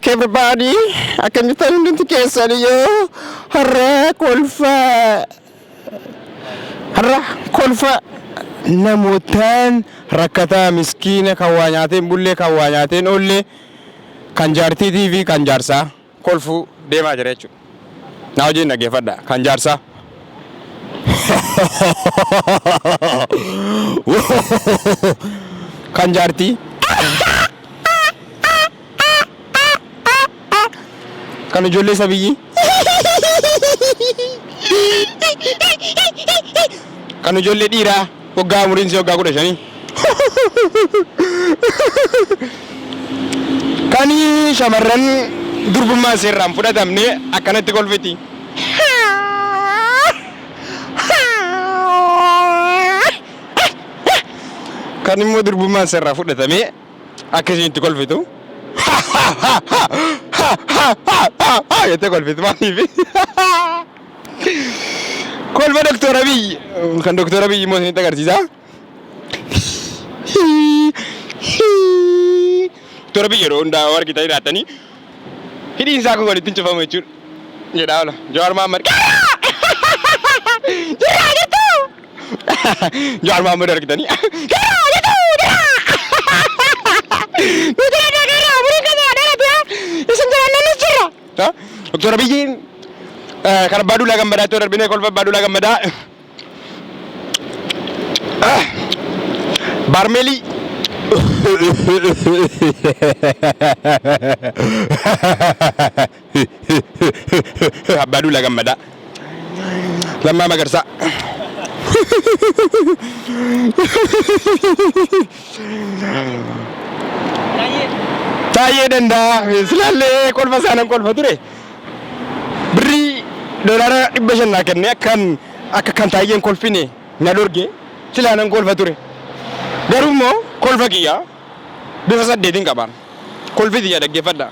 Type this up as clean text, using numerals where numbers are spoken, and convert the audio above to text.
Okay, everybody, akan kita nanti kisah yo. Harra kolfa namotan rakkata miskiina kawanyaatiin bulle kawanyaatiin olle kan jaartii TV kan jaarsaa kolfu deemaa jira jechuudha. Na wajjin dhaggeeffadha kan jaarsaa. Kan jaartii kan ijoollee sabiyyi kan ijoollee dhiiraa waggaa umuriinsi waggaa 15 kan shamarran durbummaa seerraan fudhatamne akkanatti kolfiti. Kan immoo durbummaa seerraa fudhatame akkasitti kolfitu. Yete kolfit maaliif kolfa Dr. Abiy kan Dr. Abiy immoo isinitti agarsiisa. Dr. Abiy yeroo hundaa warqitanii dhaatanii hidhiin isaa kun walitti hin cufamu jechuudha. Jedhaa ola Jawaar Mohaammed jiraa jirtu Jawaar Mohaammed warqitanii Dr. Abiy kan Abbaa Gammadaa ta'uu darbinee kolfa Abbaa Gammadaa Barmeelii Abbaa Gammadaa Lammaa Magarsaa Taayee Dandaa silaallee kolfa isaanan kolfa ture. Birrii doolaara 500 kenne akka kan taayeen kolfine na dorge silaanan kolfa ture. Garuu immoo kolfa kiyya bifa 8 qaban. Kolfi kiyya dhaggeeffadha.